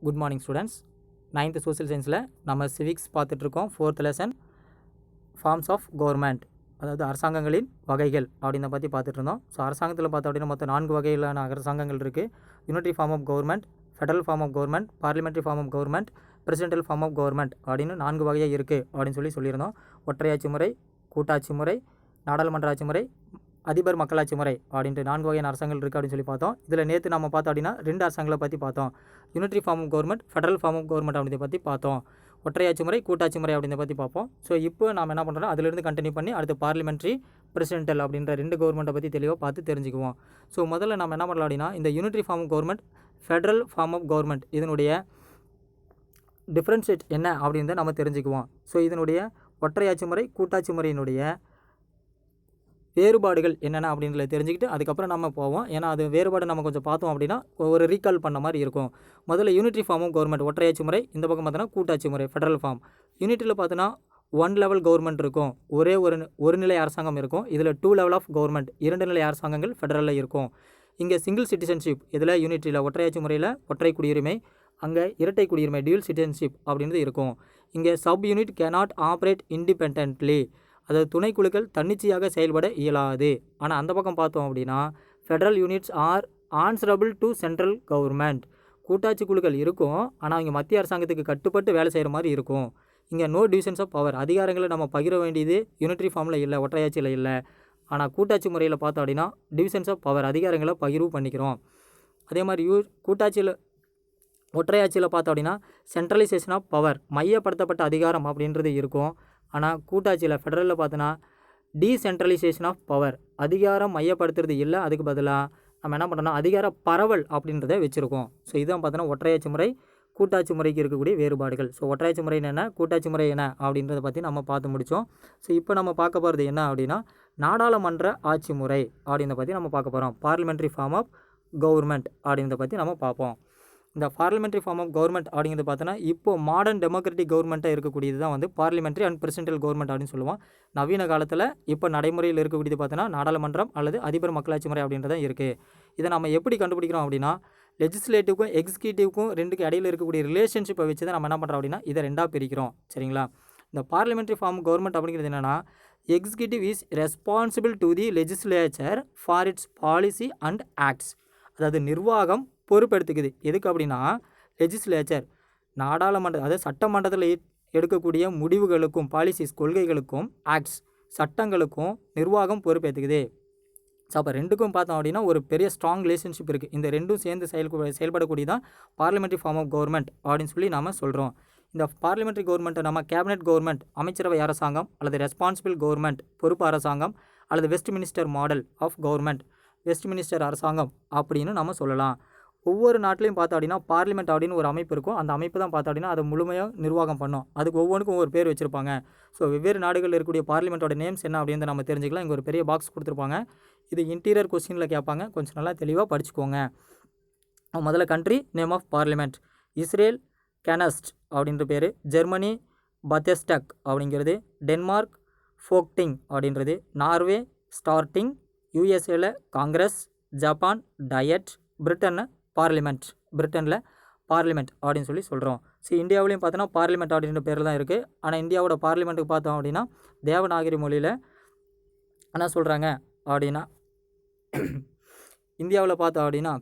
Good morning students. 9th social சயின்ஸில் நம்ம civics பார்த்துட்ருக்கோம். 4th lesson forms of government, அதாவது அரசாங்கங்களின் வகைகள் அப்படின்ற பற்றி பார்த்துட்டு இருந்தோம். ஸோ அரசாங்கத்தில் பார்த்தோம் அப்படின்னா மொத்தம் 4 வகையிலான அரசாங்கங்கள் இருக்குது. Unitary form of government, federal form of government, parliamentary form of government, presidential form of government அப்படின்னு 4 வகையாக இருக்குது அப்படின்னு சொல்லியிருந்தோம். ஒற்றையாட்சி முறை, கூட்டாட்சி முறை, நாடாளுமன்ற ஆட்சி முறை, அதிபர் மக்களாட்சி முறை அப்படின்ட்டு 4 வகையான அரசாங்கங்கள் இருக்குது அப்படின்னு சொல்லி பார்த்தோம். இதில் நேற்று நம்ம பார்த்தோம் அப்படின்னா 2 அரசாங்கங்களை பற்றி பார்த்தோம். Unitary form of government, federal form of government அப்படின்றத பற்றி பார்த்தோம். ஒற்றையாட்சி முறை, கூட்டாட்சி முறை அப்படின்றத பற்றி பார்ப்போம். ஸோ இப்போ நாம் என்ன பண்ணுறோம், அதிலிருந்து கண்டினியூ பண்ணி அடுத்து பார்லிமெண்ட்ரி, பிரசிடென்டல் அப்படின்ற 2 கவர்மெண்ட்டை பற்றி தெளிவாக பார்த்து தெரிஞ்சுக்குவோம். ஸோ முதல்ல நம்ம என்ன பண்ணலாம் அப்படின்னா, இந்த unitary form of government, federal form of government இதனுடைய டிஃப்ரென்ஷியேட் என்ன அப்படின்றத நம்ம தெரிஞ்சுக்குவோம். ஸோ இதனுடைய ஒற்றையாட்சி முறை, கூட்டாட்சி முறையினுடைய வேறுபாடுகள் என்னென்ன அப்படின்றத தெரிஞ்சுக்கிட்டு அதுக்கப்புறம் நம்ம போவோம். ஏன்னா அது வேறுபாடு நம்ம கொஞ்சம் பார்த்தோம் அப்படின்னா ஒரு ரீகால் பண்ண மாதிரி இருக்கும். முதல்ல யூனிட்ரி ஃபார்ம் ஆஃப் கவர்மெண்ட் ஒற்றையாட்சி முறை, இந்த பக்கம் பார்த்தோன்னா கூட்டாட்சி முறை ஃபெடரல் ஃபார்ம். யூனிட்டியில் பார்த்தோன்னா 1 லெவல் கவர்மெண்ட் இருக்கும், ஒரே ஒரு நிலை அரசாங்கம் இருக்கும். இதில் 2 லெவல் ஆஃப் கவர்மெண்ட், 2 நிலை அரசாங்கங்கள் ஃபெடரலில் இருக்கும். இங்கே சிங்கிள் சிட்டிசன்ஷிப், இதில் யூனிட்ரியில் ஒற்றையாட்சி முறையில் ஒற்றை குடியுரிமை, அங்கே இரட்டை குடியுரிமை டியூல் சிட்டிசன்ஷிப் அப்படின்றது இருக்கும். இங்கே sub unit cannot operate independently, அதாவது துணைக்குழுக்கள் தன்னிச்சையாக செயல்பட இயலாது. ஆனால் அந்த பக்கம் பார்த்தோம் அப்படின்னா federal units R answerable to central government. கூட்டாட்சி குழுக்கள் இருக்கும், ஆனால் அவங்க மத்திய அரசாங்கத்துக்கு கட்டுப்பட்டு வேலை செய்கிற மாதிரி இருக்கும். இங்கே நோ டிவிஷன்ஸ் ஆஃப் பவர், அதிகாரங்களை நம்ம பகிர வேண்டியது யூனிட்ரி ஃபார்மில் இல்லை, ஒற்றையாட்சியில் இல்லை. ஆனால் கூட்டாட்சி முறையில் பார்த்தோம் அப்படின்னா டிவிஷன்ஸ் ஆஃப் பவர், அதிகாரங்களை பகிர்வு பண்ணிக்கிறோம். அதே மாதிரி ஒற்றையாட்சியில் பார்த்தோம் அப்படின்னா சென்ட்ரலைசேஷன் ஆஃப் பவர், மையப்படுத்தப்பட்ட அதிகாரம் அப்படின்றது இருக்கும். ஆனால் கூட்டாட்சியில் ஃபெடரலில் பார்த்தோன்னா டீசென்ட்ரலைசேஷன் ஆஃப் பவர், அதிகாரம் மையப்படுத்துறது இல்லை, அதுக்கு பதிலாக நம்ம என்ன பண்ணுறோம்னா அதிகார பரவல் அப்படின்றத வச்சுருக்கோம். ஸோ இதுதான் பார்த்தோன்னா ஒற்றையாட்சி முறை, கூட்டாட்சி முறைக்கு இருக்கக்கூடிய வேறுபாடுகள். ஸோ ஒற்றையாட்சி முறை என்ன, கூட்டாட்சி முறை என்ன அப்படின்றத பற்றி நம்ம பார்த்து முடித்தோம். ஸோ இப்போ நம்ம பார்க்க போகிறது என்ன அப்படின்னா நாடாளுமன்ற ஆட்சி முறை அப்படின்றத பற்றி நம்ம பார்க்க போகிறோம். பார்லிமெண்ட்ரி ஃபார்ம் ஆஃப் கவர்மெண்ட் அப்படின்றத பற்றி நம்ம பார்ப்போம். இந்த பார்லிமெண்ட்ரி ஃபார்ம் ஆஃப் கவர்மெண்ட் அப்படிங்கிறது பார்த்தோன்னா இப்போ மாடர்ன் டெமோக்ராட்டிக் கவர்மெண்ட்டாக இருக்கக்கூடியது தான் வந்து பார்லிமெண்ட்ரி அண்ட் பிரசிடென்டல் கவர்மெண்ட் அப்படின்னு சொல்லுவோம். நவீன காலத்தில் இப்போ நடைமுறையில் இருக்கக்கூடியது பார்த்தோன்னா நாடாளுமன்றம் அல்லது அதிபர் மக்களாட்சி முறை அப்படின்றதான் இருக்குது. இதை நம்ம எப்படி கண்டுபிடிக்கிறோம் அப்படின்னா லெஜிஸ்லேட்டிவ்க்கும் எக்ஸிக்யூட்டிவ்க்கும் 2க்கு இடையில் இருக்கக்கூடிய ரிலேஷன்ஷிப்பை வச்சு தான் நம்ம என்ன பண்ணுறோம் அப்படின்னா இதை 2ஆக பிரிக்கிறோம். சரிங்களா? இந்த பார்லிமெண்ட்ரி ஃபார்ம் கவர்மெண்ட் அப்படிங்கிறது என்னென்னா executive is responsible to the legislature for it's policy and acts, அதாவது நிர்வாகம் பொறுப்பெடுத்துக்குது. எதுக்கு அப்படின்னா லெஜிஸ்லேச்சர் நாடாளுமன்ற, அதாவது சட்டமன்றத்தில் எடுக்கக்கூடிய முடிவுகளுக்கும் பாலிசிஸ் கொள்கைகளுக்கும் ஆக்ட்ஸ் சட்டங்களுக்கும் நிர்வாகம் பொறுப்பேற்றுக்குது. ஸோ அப்போ 2க்கும் பார்த்தோம் அப்படின்னா ஒரு பெரிய ஸ்ட்ராங் ரிலேஷன்ஷிப் இருக்குது. இந்த 2ம் சேர்ந்து செயல்படக்கூடியதான் பார்லிமெண்ட்ரி ஃபார்ம் ஆஃப் கவர்மெண்ட் அப்படின்னு சொல்லி நாம் சொல்கிறோம். இந்த பார்லிமெண்ட்ரி கவர்மெண்ட்டை நம்ம கேபினெட் கவர்மெண்ட், அமைச்சரவை அரசாங்கம் அல்லது ரெஸ்பான்சிபிள் கவர்மெண்ட், பொறுப்பு அரசாங்கம் அல்லது Westminster model of government, Westminster அரசாங்கம் அப்படின்னு நம்ம சொல்லலாம். ஒவ்வொரு நாட்டிலையும் பார்த்தோம் அப்படின்னா பார்லிமெண்ட் அப்படின்னு ஒரு அமைப்பு இருக்கும். அந்த அமைப்பு தான் பார்த்தோம் அப்படின்னா அதை முழுமையாக நிர்வாகம் பண்ணும். அதுக்கு ஒவ்வொன்றுக்கும் ஒவ்வொரு பேர் வச்சுருப்பாங்க. ஸோ வெவ்வேறு நாடுகளில் இருக்கக்கூடிய பார்லிமெண்ட்டோட நேம்ஸ் என்ன அப்படின்னு நம்ம தெரிஞ்சுக்கலாம். இங்கே ஒரு பெரிய பாக்ஸ் கொடுத்துருப்பாங்க. இது இன்டீரியர் கொஸ்டினில் கேட்பாங்க, கொஞ்சம் நல்லா தெளிவாக படிச்சுக்கோங்க. முதல்ல country name of parliament Israel Knesset அப்படின்ற பேர், ஜெர்மனி பத்தெஸ்டக் அப்படிங்கிறது, டென்மார்க் ஃபோக்டிங் அப்படின்றது, நார்வே ஸ்டார்டிங், யூஎஸ்ஏல காங்கிரஸ், ஜப்பான் டயட், பிரிட்டனில் பார்லிமெண்ட் அப்படின்னு சொல்கிறோம். ஸோ இந்தியாவிலையும் பார்த்தோன்னா பார்லிமெண்ட் அப்படின்ற பேரில் தான் இருக்குது. ஆனால் இந்தியாவோட பார்லிமெண்ட்டுக்கு பார்த்தோம் அப்படின்னா தேவநாகரி மொழியில் என்ன சொல்கிறாங்க அப்படின்னா இந்தியாவில் பார்த்தோம் அப்படின்னா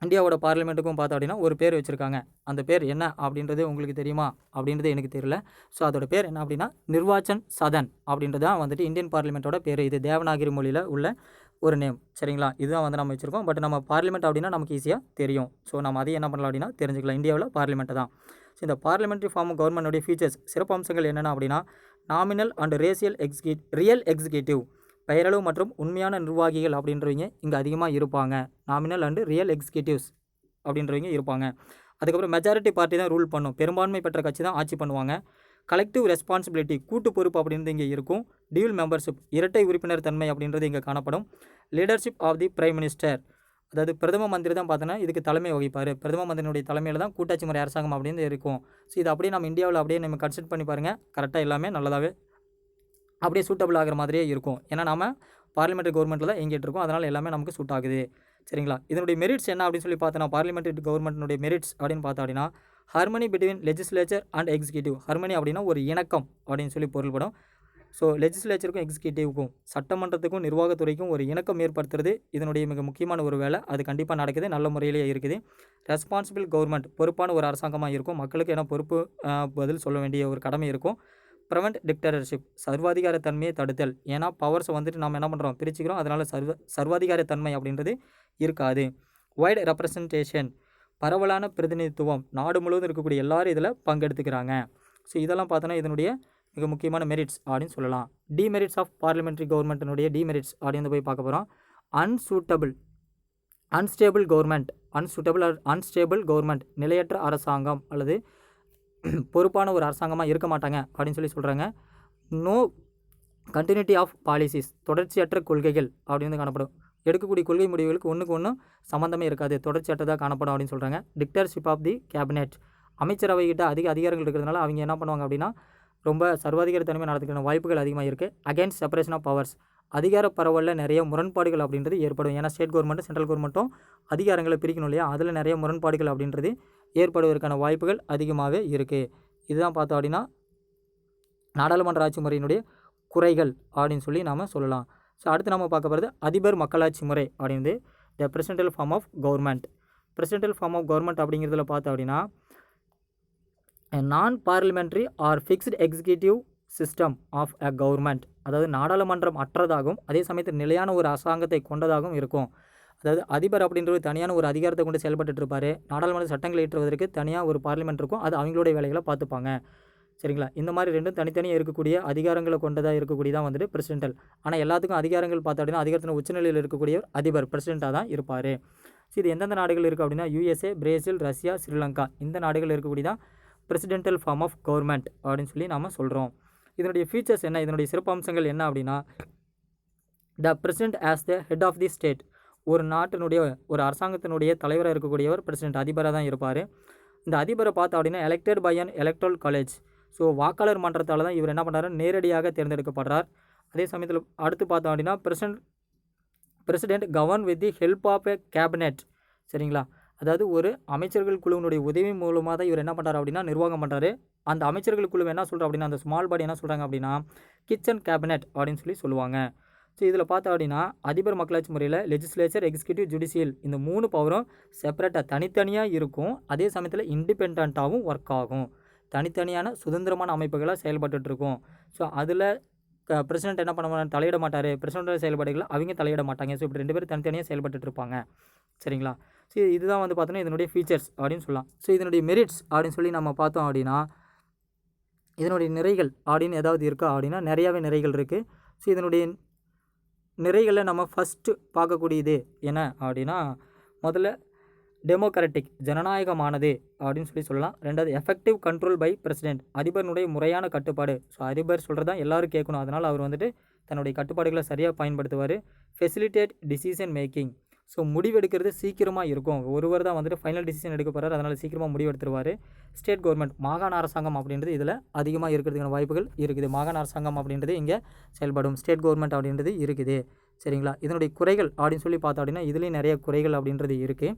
இந்தியாவோட பார்லிமெண்ட்டுக்கும் பார்த்தோம் அப்படின்னா ஒரு பேர் வச்சுருக்காங்க. அந்த பேர் என்ன அப்படின்றது உங்களுக்கு தெரியுமா அப்படின்றது எனக்கு தெரியல. ஸோ அதோட பேர் என்ன அப்படின்னா நிர்வாச்சன் சதன் அப்படின்றது தான் வந்துட்டு இந்தியன் பார்லிமெண்ட்டோட பேர். இது தேவநாகரி மொழியில் உள்ள ஒரு நேம். சரிங்களா? இதுதான் வந்து நம்ம வச்சுருக்கோம். பட் நம்ம பார்லிமெண்ட் அப்படின்னா நமக்கு ஈஸியாக தெரியும். ஸோ நம்ம அதையும் என்ன பண்ணலாம் அப்படின்னா தெரிஞ்சுக்கலாம். இந்தியாவில் பார்லிமெண்ட்டு தான். ஸோ இந்த பார்லிமெண்ட்ரி ஃபார்ம் ஆஃப் கவர்மெண்ட்டுடைய ஃபீச்சர்ஸ், சிறப்பம்சங்கள் என்னென்ன அப்படின்னா நாமினல் அண்ட் ரியல் எக்ஸிக்யூட்டிவ், பெயரளவு மற்றும் உண்மையான நிர்வாகிகள் அப்படின்றவங்க இங்கே அதிகமாக இருப்பாங்க. நாமினல் அண்டு ரியல் எக்ஸிக்யூட்டிவ்ஸ் அப்படின்றவங்க இருப்பாங்க. அதுக்கப்புறம் மெஜாரிட்டி பார்ட்டி தான் ரூல் பண்ணும், பெரும்பான்மை பெற்ற கட்சி தான் ஆட்சி பண்ணுவாங்க. கலெக்டிவ் ரெஸ்பான்சிபிலிட்டி, கூட்டு பொறுப்பு அப்படின்றது இங்கே இருக்கும். டியூல் மெம்பர்ஷிப், இரட்டை உறுப்பினர் தன்மை அப்படின்றது இங்கே காணப்படும். Leadership of the prime minister, அதாவது பிரதம மந்திரி தான் பார்த்தோன்னா இதுக்கு தலைமை வகிப்பார். பிரதம மந்திரியினுடைய தலைமையில் தான் கூட்டாட்சி முறை அரசாங்கம் அப்படின்னு இருக்கும். ஸோ இது அப்படியே நம்ம இந்தியாவில் அப்படியே நம்ம கன்சிடர் பண்ணி பாருங்கள், கரெக்டாக எல்லாமே நல்லதாகவே அப்படியே சூட்டபிள் ஆகிற மாதிரியே இருக்கும். ஏன்னா நம்ம பார்லிமெண்ட்ரி கவர்மெண்ட்டில் தான் இயங்கிட்டு இருக்கோம், அதனால் எல்லாமே நமக்கு சூட் ஆகுது. சரிங்களா. இதனுடைய மெரிட்ஸ் என்ன அப்படின்னு சொல்லி பார்த்தோன்னா, பார்லிமெண்டரி கவர்மெண்ட்டினுடைய மெரிட்ஸ் அப்படின்னு பார்த்தோம் அப்படின்னா, harmony between legislature and executive. Harmony அப்படின்னா ஒரு இணக்கம் அப்படின்னு சொல்லி பொருள்படும். ஸோ லெஜிஸ்லேச்சருக்கும் எக்ஸிக்யூட்டிவ்க்கும் சட்டமன்றத்துக்கும் நிர்வாகத்துறைக்கும் ஒரு இணக்கம் ஏற்படுத்துறது இதனுடைய மிக முக்கியமான ஒரு வேலை. அது கண்டிப்பாக நடக்குது, நல்ல முறையிலேயே இருக்குது. ரெஸ்பான்சிபிள் கவர்மெண்ட், பொறுப்பான ஒரு அரசாங்கமாக இருக்கும். மக்களுக்கு என்ன பொறுப்பு பதில் சொல்ல வேண்டிய ஒரு கடமை இருக்கும். ப்ரிவென்ட் டிக்டேட்டர்ஷிப், சர்வாதிகார தன்மையை தடுத்தல். ஏன்னா பவர்ஸை வந்துட்டு நம்ம என்ன பண்ணுறோம், பிரிச்சுக்கிறோம். அதனால் சர்வாதிகார தன்மை அப்படின்றது இருக்காது. வைட் ரெப்ரசன்டேஷன், பரவலான பிரதிநிதித்துவம், நாடு முழுவதும் இருக்கக்கூடிய எல்லாரும் இதில் பங்கெடுத்துக்கிறாங்க. ஸோ இதெல்லாம் பார்த்தோன்னா இதனுடைய மிக முக்கியமான மெரிட்ஸ் அப்படின்னு சொல்லலாம். டிமெரிட்ஸ் ஆஃப் பார்லிமெண்ட்ரி கவர்மெண்ட்டினுடைய டிமெரிட்ஸ் அப்படின்னு போய் பார்க்க போகிறோம். அன்ஸ்டேபிள் கவர்மெண்ட், அன்ஸ்டேபிள் கவர்மெண்ட், நிலையற்ற அரசாங்கம் அல்லது பொறுப்பான ஒரு அரசாங்கமாக இருக்க மாட்டாங்க அப்படின்னு சொல்லி சொல்கிறாங்க. நோ கண்டினியூட்டி ஆஃப் பாலிசிஸ், தொடர்ச்சியற்ற கொள்கைகள் அப்படின்னு காணப்படும். எடுக்கக்கூடிய கொள்கை முடிவுகளுக்கு ஒன்றுக்கு ஒன்று சம்மந்தமே இருக்காது, தொடர்ச்சியற்றதாக காணப்படும் அப்படின்னு சொல்கிறாங்க. டிக்டேட்டர்ஷிப் ஆஃப் தி கேபினெட், அமைச்சரவைகிட்ட அதிக அதிகாரங்கள் இருக்கிறதுனால அவங்க என்ன பண்ணுவாங்க அப்படின்னா ரொம்ப சர்வாதிகார தன்மை நடத்துக்கிற வாய்ப்புகள் அதிகமாக இருக்குது. அகேன்ஸ்ட் செப்பரேஷன் ஆஃப் பவர்ஸ், அதிகார பரவலில் நிறைய முரண்பாடுகள் அப்படின்றது ஏற்படும். ஏன்னா ஸ்டேட் கவர்மெண்ட்டும் சென்ட்ரல் கவர்மெண்ட்டும் அதிகாரங்களை பிரிக்கணும் இல்லையா, அதில் நிறைய முரண்பாடுகள் அப்படின்றது ஏற்படுவதற்கான வாய்ப்புகள் அதிகமாகவே இருக்குது. இதுதான் பார்த்தோம் அப்படின்னா நாடாளுமன்ற ஆட்சி முறையினுடைய குறைகள் அப்படின்னு சொல்லி நாம் சொல்லலாம். ஸோ அடுத்து நம்ம பார்க்க போகிறது அதிபர் மக்களாட்சி முறை அப்படின்றது the presidential form of government. Presidential form of government அப்படிங்கிறதுல பார்த்தோம் அப்படின்னா நான் parliamentary or fixed executive system of a government, அதாவது நாடாளுமன்றம் அற்றதாகவும் அதே சமயத்தில் நிலையான ஒரு அரசாங்கத்தை கொண்டதாகவும் இருக்கும். அதாவது அதிபர் அப்படின்றது தனியான ஒரு அதிகாரத்தை கொண்டு செயல்பட்டு இருப்பார். நாடாளுமன்ற சட்டங்களை இயற்றுவதற்கு தனியாக ஒரு பார்லிமெண்ட் இருக்கும், அது அவங்களுடைய வேலைகளை பார்த்துப்பாங்க. சரிங்களா. இந்த மாதிரி ரெண்டும் தனித்தனியாக இருக்கக்கூடிய அதிகாரங்களை கொண்டதாக இருக்கக்கூடியதான் வந்துட்டு பிரசிடென்டல். ஆனால் எல்லாத்துக்கும் அதிகாரங்கள் பார்த்தோம் அப்படின்னா அதிகாரத்தின் உச்சநிலையில் இருக்கக்கூடிய அதிபர் பிரசிடென்ட்டாக தான் இருப்பார். ஸோ இது எந்தெந்த நாடுகள் இருக்குது அப்படின்னா USA, பிரேசில், ரஷ்யா, ஸ்ரீலங்கா, இந்த நாடுகள் இருக்கக்கூடியதான் பிரசிடென்டல் ஃபார்ம் ஆஃப் கவர்மெண்ட் அப்படின்னு சொல்லி நாம் சொல்கிறோம். இதனுடைய ஃபீச்சர்ஸ் என்ன, இதனுடைய சிறப்பம்சங்கள் என்ன அப்படின்னா the president as the head of the state, ஒரு நாட்டினுடைய ஒரு அரசாங்கத்தினுடைய தலைவராக இருக்கக்கூடியவர் பிரசிடென்ட், அதிபராக தான் இருப்பார். இந்த அதிபரை பார்த்தோம் அப்படின்னா elected by an electoral college, so வாக்காளர் மன்றத்தால் தான் இவர் என்ன பண்ணுறாரு, நேரடியாக தேர்ந்தெடுக்கப்படுறார். அதே சமயத்தில் அடுத்து பார்த்தோம் அப்படின்னா president govern with the help of a cabinet. சரிங்களா. அதாவது ஒரு அமைச்சர்கள் குழுவினுடைய உதவி மூலமாக தான் இவர் என்ன பண்ணுறாரு அப்படின்னா நிர்வாகம் பண்ணுறாரு. அந்த அமைச்சர்கள் குழு என்ன சொல்கிறோம் அப்படின்னா அந்த ஸ்மால் பாடி என்ன சொல்கிறாங்க அப்படின்னா கிச்சன் கேபினெட் அப்படின்னு சொல்லி சொல்லுவாங்க. ஸோ இதில் பார்த்தோம் அப்படின்னா அதிபர் மக்களாட்சி முறையில் லெஜிஸ்லேச்சர், எக்ஸிக்யூட்டிவ், ஜுடிஷியல் இந்த 3 பவரும் செப்பரேட்டாக தனித்தனியாக இருக்கும். அதே சமயத்தில் இண்டிபெண்ட்டாகவும் ஒர்க் ஆகும். தனித்தனியான சுதந்திரமான அமைப்புகளாக செயல்பட்டு இருக்கும். ஸோ அதில் பிரசிடென்ட் என்ன பண்ண தலையிட மாட்டார், பிரசிடென்ட் செயல்பாடுகளை அவங்க தலையிட மாட்டாங்க. ஸோ இப்படி 2 பேரும் தனித்தனியாக செயல்பட்டு இருப்பாங்க. சரிங்களா. ஸோ இதுதான் வந்து பார்த்தோன்னா இதனுடைய ஃபீச்சர்ஸ் அப்படின்னு சொல்லலாம். ஸோ இதனுடைய மெரிட்ஸ் அப்படின்னு சொல்லி நம்ம பார்த்தோம் அப்படின்னா இதனுடைய நிறைகள் அப்படின்னு ஏதாவது இருக்கா அப்படின்னா நிறையாவே நிறைகள் இருக்குது. ஸோ இதனுடைய நிறைகளில் நம்ம ஃபஸ்ட்டு பார்க்கக்கூடியது என்ன அப்படின்னா முதல்ல டெமோக்ராட்டிக், ஜனநாயகமானது அப்படின்னு சொல்லி சொல்லலாம். ரெண்டாவது எஃபெக்டிவ் கண்ட்ரோல் பை பிரசிடென்ட், அதிபருடைய முறையான கட்டுப்பாடு. ஸோ அதிபர் சொல்கிறது தான் எல்லோரும் கேட்கணும், அதனால் அவர் வந்துட்டு தன்னுடைய கட்டுப்பாடுகளை சரியாக பயன்படுத்துவார். ஃபெசிலிட்டேட் டிசிஷன் மேக்கிங், ஸோ முடிவெடுக்கிறது சீக்கிரமாக இருக்கும். ஒருவர் தான் வந்துட்டு ஃபைனல் டிசிஷன் எடுக்க போகிறார், அதனால் சீக்கிரமாக முடிவெடுத்துருவார். ஸ்டேட் கவர்மெண்ட், மாகாண அரசாங்கம் அப்படின்றது இதில் அதிகமாக இருக்கிறதுக்கான வாய்ப்புகள் இருக்குது. மாகாண அரசாங்கம் அப்படின்றது இங்கே செயல்படும். ஸ்டேட் கவர்மெண்ட் அப்படின்றது இருக்குது. சரிங்களா. இதனுடைய குறைகள் அப்படின்னு சொல்லி பார்த்தோம் அப்படின்னா இதுலேயும் நிறைய குறைகள் அப்படின்றது இருக்குது.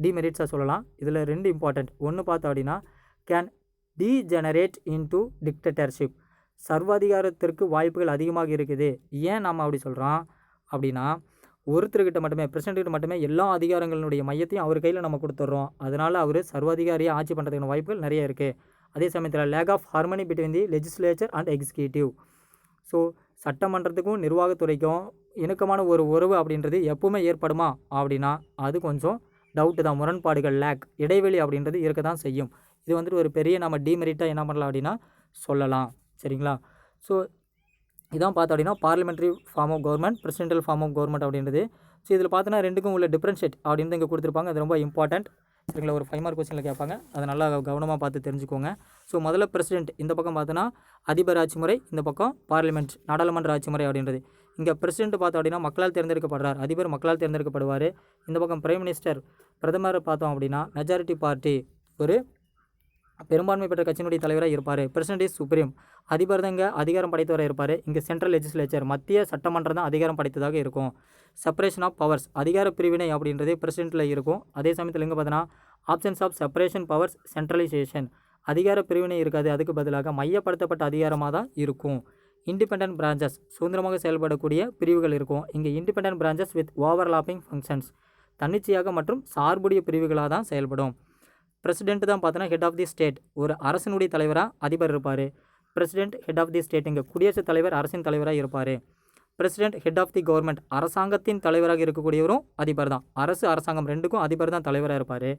டிமெரிட்ஸாக சொல்லலாம். இதில் 2 இம்பார்ட்டண்ட். ஒன்று பார்த்தோம் அப்படின்னா கேன் டீஜெனரேட் இன்டு டிக்டேட்டர்ஷிப், சர்வாதிகாரத்திற்கு வாய்ப்புகள் அதிகமாக இருக்குது. ஏன் நாம் அப்படி சொல்கிறோம் அப்படின்னா ஒருத்தர்கிட்ட மட்டுமே, பிரசிடென்ட்கிட்ட மட்டுமே எல்லா அதிகாரங்களுடைய மையத்தையும் அவர் கையில் நம்ம கொடுத்துட்றோம். அதனால் அவர் சர்வாதிகாரியாக ஆட்சி பண்ணுறதுக்கான வாய்ப்புகள் நிறைய இருக்குது. அதே சமயத்தில் lack of harmony between the legislature and executive, so சட்டமன்றத்துக்கும் நிர்வாகத்துறைக்கும் இணக்கமான ஒரு உறவு அப்படின்றது எப்பவுமே ஏற்படுமா அப்படின்னா அது கொஞ்சம் டவுட்டு தான். முரண்பாடுகள், லேக், இடைவெளி அப்படின்றது இருக்க தான் செய்யும். இது வந்துட்டு ஒரு பெரிய நம்ம டிமெரிட்டாக என்ன பண்ணலாம் அப்படின்னா சொல்லலாம். சரிங்களா. ஸோ இதான் பார்த்தோம் அப்படின்னா parliamentary form of government, presidential form of government அப்படின்றது. ஸோ இதில் பார்த்தோன்னா ரெண்டுக்கும் உள்ள டிஃப்ரென்ஷியேட் அப்படின்னு இங்கே கொடுத்துருப்பாங்க. அது ரொம்ப இம்பார்ட்டண்ட். சரிங்களா. ஒரு 5 மார்க் கொஸ்டினில் கேட்பாங்க, அதை நல்லா கவனமாக பார்த்து தெரிஞ்சுக்கோங்க. ஸோ முதல்ல பிரசிடென்ட், இந்த பக்கம் பார்த்தோன்னா அதிபர் ஆட்சி முறை, இந்த பக்கம் பார்லிமெண்ட், நாடாளுமன்ற ஆட்சி முறை அப்படின்றது. இங்கே பிரசிடென்ட் பார்த்தோம் அப்படின்னா மக்களால் தேர்ந்தெடுக்கப்படுறார், அதிபர் மக்களால் தேர்ந்தெடுக்கப்படுவார். இந்த பக்கம் பிரைம் மினிஸ்டர், பிரதமர் பார்த்தோம் அப்படின்னா மெஜாரிட்டி பார்ட்டி, ஒரு பெரும்பான்மை பெற்ற கட்சியினுடைய தலைவராக இருப்பார். President is supreme. அதிபர் தாங்க அதிகாரம் படைத்தவராக இருப்பார். இங்கே சென்ட்ரல் லெஜிஸ்லேச்சர் மத்திய சட்டமன்றம் தான் அதிகாரம் படைத்ததாக இருக்கும். செப்பரேஷன் ஆஃப் பவர்ஸ் அதிகார பிரிவினை அப்படின்றது பிரசிடென்ட்டில் இருக்கும். அதே சமயத்தில் இங்கே பார்த்தீங்கன்னா options of separation powers centralisation அதிகார பிரிவினை இருக்காது. அதுக்கு பதிலாக மையப்படுத்தப்பட்ட அதிகாரமாக தான் இருக்கும். இண்டிபெண்டன்ட் பிரான்ச்சஸ் சுதந்திரமாக செயல்படக்கூடிய பிரிவுகள் இருக்கும். இங்கே independent branches with overlapping functions தன்னிச்சையாக மற்றும் சார்புடைய பிரிவுகளாக தான் செயல்படும். பிரசிடென்ட் தான் பார்த்தோன்னா ஹெட் ஆஃப் தி ஸ்டேட். ஒரு அரசனுடைய தலைவராக அதிபர் இருப்பார். President head of the state. இங்கே குடியரசுத் தலைவர் அரசின் தலைவராக இருப்பார். President head of the government அரசாங்கத்தின் தலைவராக இருக்கக்கூடியவரும் அதிபர் தான். அரசு அரசாங்கம் ரெண்டுக்கும் அதிபர் தான் தலைவராக இருப்பார்.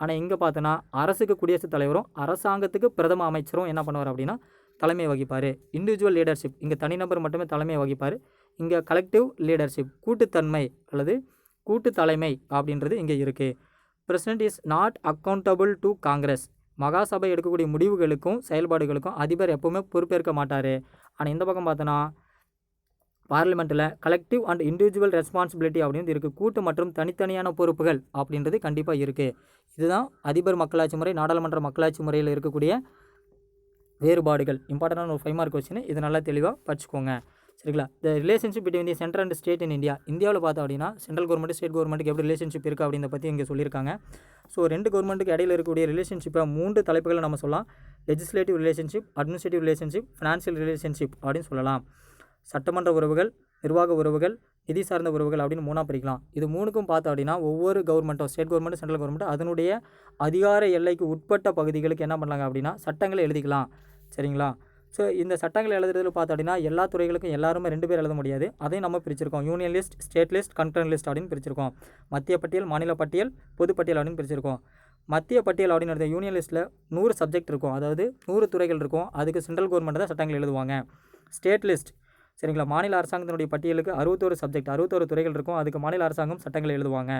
ஆனால் இங்கே பார்த்தோன்னா அரசுக்கு குடியரசுத் தலைவரும் அரசாங்கத்துக்கு பிரதம அமைச்சரும் என்ன பண்ணுவார் அப்படின்னா தலைமை வகிப்பார். இண்டிவிஜுவல் லீடர்ஷிப் இங்கே தனிநபர் மட்டுமே தலைமை வகிப்பார். இங்கே கலெக்டிவ் லீடர்ஷிப் கூட்டுத்தன்மை அல்லது கூட்டு தலைமை அப்படின்றது இங்கே இருக்குது. President is not accountable to Congress. மகாசபை எடுக்கக்கூடிய முடிவுகளுக்கும் செயல்பாடுகளுக்கும் அதிபர் எப்போவுமே பொறுப்பேற்க மாட்டார். ஆனால் இந்த பக்கம் பார்த்தோன்னா பார்லிமெண்ட்டில் கலெக்டிவ் அண்ட் இண்டிவிஜுவல் ரெஸ்பான்சிபிலிட்டி அப்படின்றது இருக்குது. கூட்டு மற்றும் தனித்தனியான பொறுப்புகள் அப்படின்றது கண்டிப்பாக இருக்குது. இதுதான் அதிபர் மக்களாட்சி முறை நாடாளுமன்ற மக்களாட்சி முறையில் இருக்கக்கூடிய வேறுபாடுகள். இம்பார்ட்டண்டான ஒரு 5 மார்க் கொஸ்டின். இது நல்லா தெளிவாக படிச்சுக்கோங்க. சரிங்களா? The relationship between the central and state in India. இந்தியாவில் பார்த்தோம் அப்படின்னா சென்ட்ரல் கவர்மெண்ட் ஸ்டேட் கவர்மெண்ட்டுக்கு எப்படி ரிலேஷன்ஷிப் இருக்குது அப்படின்றத பற்றி இங்கே சொல்லியிருக்காங்க. ஸோ 2 கவர்மெண்ட்டுக்கு இடையில் இருக்கக்கூடிய ரிலேஷன்ஷிப்பை 3 தலைப்புகளை நம்ம சொல்லலாம். Legislative relationship, administrative relationship, financial relationship அப்படின்னு சொல்லலாம். சட்டமன்ற உறவுகள், நிர்வாக உறவுகள், நிதி சார்ந்த உறவுகள் அப்படின்னு 3ஆக பிரிக்கலாம். இது 3க்கும் பார்த்தோம் அப்படின்னா ஒவ்வொரு கவர்மெண்ட்டும் ஸ்டேட் கவர்மெண்ட் சென்ட்ரல் கவர்மெண்ட் அதனுடைய அதிகார எல்லைக்கு உட்பட்ட பகுதிகளுக்கு என்ன பண்ணலாங்க அப்படின்னா சட்டங்களை எழுதிக்கலாம். சரிங்களா? ஸோ இந்த சட்டங்கள் எழுதுறதுல பார்த்தோம் அப்படின்னா எல்லா துறைகளுக்கும் எல்லாருமே 2 பேர் எழுத முடியாது. அதையும் நம்ம பிரிச்சிருக்கோம். Union list, state list, concurrent list அப்படின்னு பிரிச்சிருக்கோம். மத்திய பட்டியல், மாநில பட்டியல், பொது பட்டியல் அப்படின்னு பிரிச்சிருக்கோம். மத்திய பட்டியல் அப்படின்னு யூனியன் லிஸ்ட்டில் 100 சப்ஜெக்ட் இருக்கும். அதாவது 100 துறைகள் இருக்கும். அதுக்கு சென்ட்ரல் கவர்மெண்ட் தான் சட்டங்கள் எழுதுவாங்க. ஸ்டேட் லிஸ்ட் சரிங்களா? மாநில அரசாங்கத்தினுடைய பட்டியலுக்கு 61 சப்ஜெக்ட் 61 துறைகள் இருக்கும். அதுக்கு மாநில அரசாங்கம் சட்டங்கள் எழுதுவாங்க.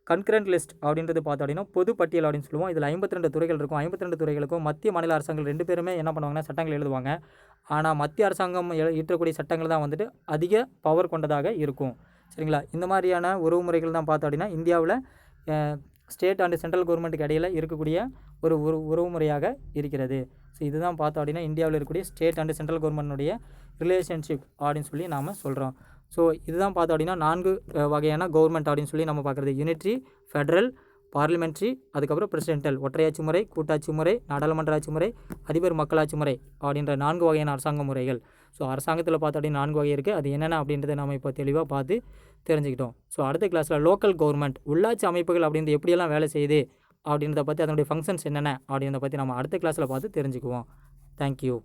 கன்கரண்ட் லிஸ்ட் அப்படின்றது பார்த்தோம் அப்படின்னா பொது பட்டியல் அப்படின்னு சொல்லுவோம். இதில் 52 துறைகள் இருக்கும். 52 துறைகளுக்கும் மத்திய மாநில அரசாங்கம் 2 பேருமே என்ன பண்ணுவாங்கன்னா சட்டங்கள் எழுதுவாங்க. ஆனால் மத்திய அரசாங்கம் இயற்றக்கூடிய சட்டங்கள் தான் வந்துட்டு அதிக பவர் கொண்டதாக இருக்கும். சரிங்களா? இந்த மாதிரியான உறவுமுறைகள் தான் பார்த்தோம் அப்படின்னா இந்தியாவில் ஸ்டேட் அண்ட் சென்ட்ரல் கவர்மெண்ட்டுக்கு இடையில் இருக்கக்கூடிய ஒரு உறவுமுறையாக இருக்கிறது. ஸோ இதுதான் பார்த்தோம் அப்படின்னா இந்தியாவில் இருக்கக்கூடிய ஸ்டேட் அண்ட் சென்ட்ரல் கவர்மெண்ட்டுடைய ரிலேஷன்ஷிப் அப்படின்னு சொல்லி நாம் சொல்கிறோம். ஸோ இதுதான் பார்த்தோம் அப்படின்னா 4 வகையான கவர்மெண்ட் அப்படின்னு சொல்லி நம்ம பார்க்குறது. யூனிட்ரி, ஃபெடரல், பார்லிமெண்ட்ரி, அதுக்கப்புறம் பிரசிடென்டல் ஒற்றையாட்சி முறை, கூட்டாட்சி முறை, நாடாளுமன்ற ஆட்சி முறை, அதிபர் மக்களாட்சி முறை அப்படின்ற 4 வகையான அரசாங்க முறைகள். ஸோ அரசாங்கத்தில் பார்த்தோம் அப்படின்னா 4 வகை இருக்குது. அது என்னென்ன அப்படின்றத நம்ம இப்போ தெளிவாக பார்த்து தெரிஞ்சுக்கிட்டோம். ஸோ அடுத்த கிளாஸில் லோக்கல் கவர்மெண்ட் உள்ளாட்சி அமைப்புகள் அப்படின்றது எப்படியெல்லாம் வேலை செய்யுது அப்படின்றத பற்றி அதனுடைய ஃபங்க்ஷன்ஸ் என்னென்ன அப்படின்றத பற்றி நம்ம அடுத்த கிளாஸில் பார்த்து தெரிஞ்சுக்குவோம். தேங்க்யூ.